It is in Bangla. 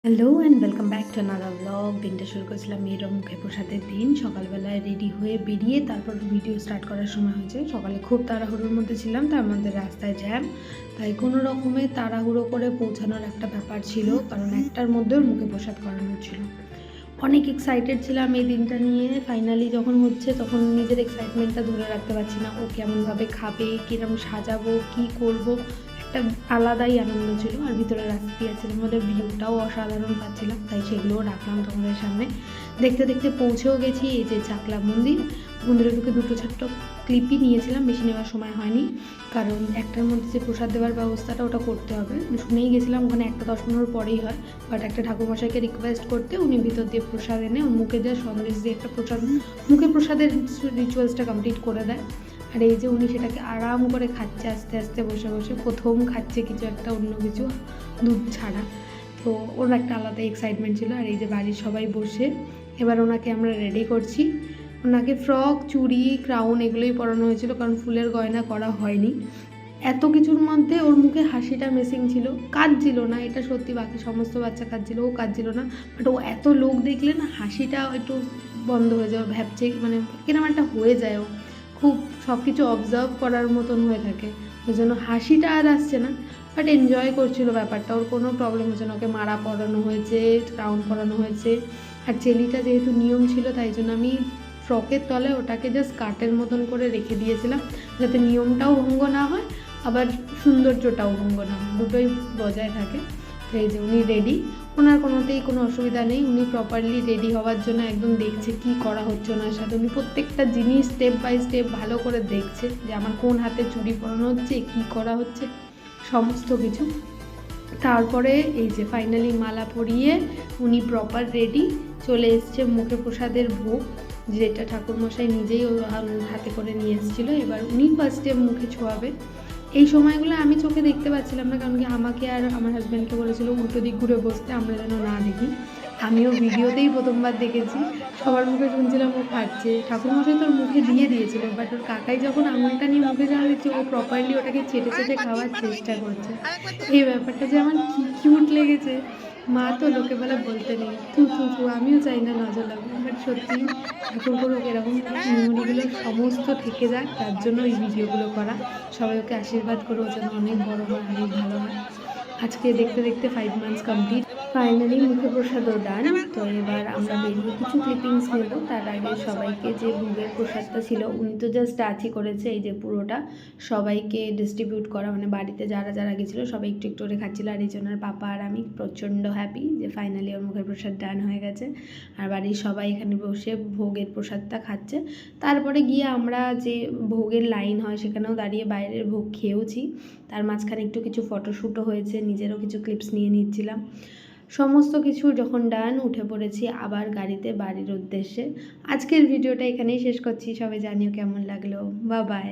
Hello and welcome back to another blog. দিনটা শুরু করেছিলাম মেয়ের মুখে প্রসাদের দিন। সকালবেলায় রেডি হয়ে বেরিয়ে তারপর ভিডিও স্টার্ট করার সময় হয়েছে। সকালে খুব তাড়াহুড়োর মধ্যে ছিলাম, তার মধ্যে রাস্তায় জ্যাম, তাই কোনো রকমে তাড়াহুড়ো করে পৌঁছানোর একটা ব্যাপার ছিল, কারণ একটার মধ্যে ওর মুখে প্রসাদ করানো ছিল। অনেক এক্সাইটেড ছিলাম এই দিনটা নিয়ে। ফাইনালি যখন হচ্ছে তখন নিজের এক্সাইটমেন্টটা ধরে রাখতে পারছি না। ও কেমনভাবে খাবে, কীরকম সাজাবো, কী করব, একটা আলাদাই আনন্দ ছিল। আর ভিতরে রাস্তা আছে, আমাদের ভিউটাও অসাধারণ পাচ্ছিলাম, তাই সেগুলোও রাখলাম তোমাদের সামনে। দেখতে দেখতে পৌঁছেও গেছি এই যে চাকলা মন্দির। মন্দিরে ঢুকে দুটো ছোট্ট ক্লিপই নিয়েছিলাম, বেশি নেওয়ার সময় হয়নি, কারণ একটার মধ্যে যে প্রসাদ দেওয়ার ব্যবস্থাটা ওটা করতে হবে। শুনেই গেছিলাম ওখানে 1-10 মিনিট পরেই হয়, বাট একটা ঠাকুরমশাইকে রিকোয়েস্ট করতে উনি ভিতর দিয়ে প্রসাদ এনে ওর মুখে দিয়ে সন্দেশ দিয়ে একটা প্রসাদ, মুখে প্রসাদের রিচুয়ালসটা কমপ্লিট করে দেয়। আর এই যে উনি সেটাকে আরাম করে খাচ্ছে, আস্তে আস্তে বসে বসে প্রথম খাচ্ছে কিছু একটা, অন্য কিছু দুধ ছাড়া। তো ওর একটা আলাদা এক্সাইটমেন্ট ছিল। আর এই যে বাড়ির সবাই বসে এবার ওনাকে আমরা রেডি করছি। ওনাকে ফ্রক, চুড়ি, ক্রাউন এগুলোই পরানো হয়েছিল, কারণ ফুলের গয়না করা হয়নি। এত কিছুর মধ্যে ওর মুখে হাসিটা মিসিং ছিল, কাঁদছিল না, এটা সত্যি। বাকি সমস্ত বাচ্চা কাঁদছিল, ও কাঁদছিল না, বাট ও এত লোক দেখলে না হাসিটা একটু বন্ধ হয়ে যায়। ভাবছে মানে কিরকম একটা হয়ে যায়, ও খুব সব কিছু অবজার্ভ করার মতন হয়ে থাকে, ওই জন্য হাসিটা আর আসছে না, বাট এনজয় করছিল ব্যাপারটা। ওর কোনো প্রবলেম হচ্ছে না। ওকে মালা পরানো হয়েছে, ক্রাউন পরানো হয়েছে। আর চেলিটা যেহেতু নিয়ম ছিল, তাই জন্য আমি ফ্রকের তলে ওটাকে জাস্ট কাটের মতন করে রেখে দিয়েছিলাম, যাতে নিয়মটাও ভঙ্গ না হয়, আবার সৌন্দর্যটাও ভঙ্গ না হয়, দুটোই বজায় থাকে। তো এই যে উনি রেডি, ওনার কোনোতেই কোনো অসুবিধা নেই। উনি প্রপারলি রেডি হওয়ার জন্য একদম দেখছে কি করা হচ্ছে ওনার সাথে। উনি প্রত্যেকটা জিনিস স্টেপ বাই স্টেপ ভালো করে দেখছে, যে আমার কোন হাতে চুড়ি পরানো হচ্ছে, কি করা হচ্ছে, সমস্ত কিছু। তারপরে এই যে ফাইনালি মালা পরিয়ে উনি প্রপার রেডি, চলে এসছে মুখে প্রসাদের ভোগ, যেটা ঠাকুরমশাই নিজেই হাতে করে নিয়ে এসেছিলো। এবার উনি ফার্স্টে মুখে ছোঁয়াবে। এই সময়গুলো আমি চোখে দেখতে পাচ্ছিলাম না, কারণ কি আমাকে আর আমার হাজব্যান্ডকে বলেছিল উল্টো দিক ঘুরে বসতে, আমরা যেন না দেখি। আমিও ভিডিওতেই প্রথমবার দেখেছি, সবার মুখে শুনছিলাম ও খাচ্ছে। ঠাকুরমশাই তোর মুখে দিয়ে দিয়েছিল, বাট ওর কাকাই যখন আঙুলটা নিয়ে মুখে যাওয়া দিচ্ছে, ও প্রপারলি ওটাকে চেটে চেটে খাওয়ার চেষ্টা করছে। এই ব্যাপারটা যে আমার কি কিউট লেগেছে। মা তো লোকে বলে বলতে নেই, থু থু থু, আমিও চাই না নজর লাগবে, বাট সত্যি ঠাকুর করুক এরকম মেমোরিগুলো সমস্ত থেকে যাক, তার জন্য এই ভিডিওগুলো করা। সবাই ওকে আশীর্বাদ করো যেন অনেক বড় হয়, অনেক ভালো হয়। আজকে দেখতে দেখতে 5 মান্থস কমপ্লিট। ফাইনালি মুখে প্রসাদও ডান। তো এবার আমরা বেরিয়ে কিছু ক্লিপিংস নেব। তার আগে সবাইকে যে ভোগের প্রসাদটা ছিল, উনি তো জাস্ট টাচই করেছে, এই যে পুরোটা সবাইকে ডিস্ট্রিবিউট করা, মানে বাড়িতে যারা যারা গেছিলো সবাই একটু একটু করে খাচ্ছিল। আর এই জন্য পাপা আর আমি প্রচণ্ড হ্যাপি যে ফাইনালি ওর মুখের প্রসাদ ডান হয়ে গেছে। আর বাড়ির সবাই এখানে বসে ভোগের প্রসাদটা খাচ্ছে। তারপরে গিয়ে আমরা যে ভোগের লাইন হয় সেখানেও দাঁড়িয়ে বাইরের ভোগ খেয়েওছি। তার মাঝখানে একটু কিছু ফটোশ্যুটও হয়েছে, নিজেরও কিছু ক্লিপস নিয়ে নিচ্ছিলাম। সমস্ত কিছু যখন ডান, উঠে পড়েছি আবার গাড়িতে বাড়ির উদ্দেশ্যে। আজকের ভিডিওটা এখানেই শেষ করছি। সবাই জানিও কেমন লাগলো। Bye bye.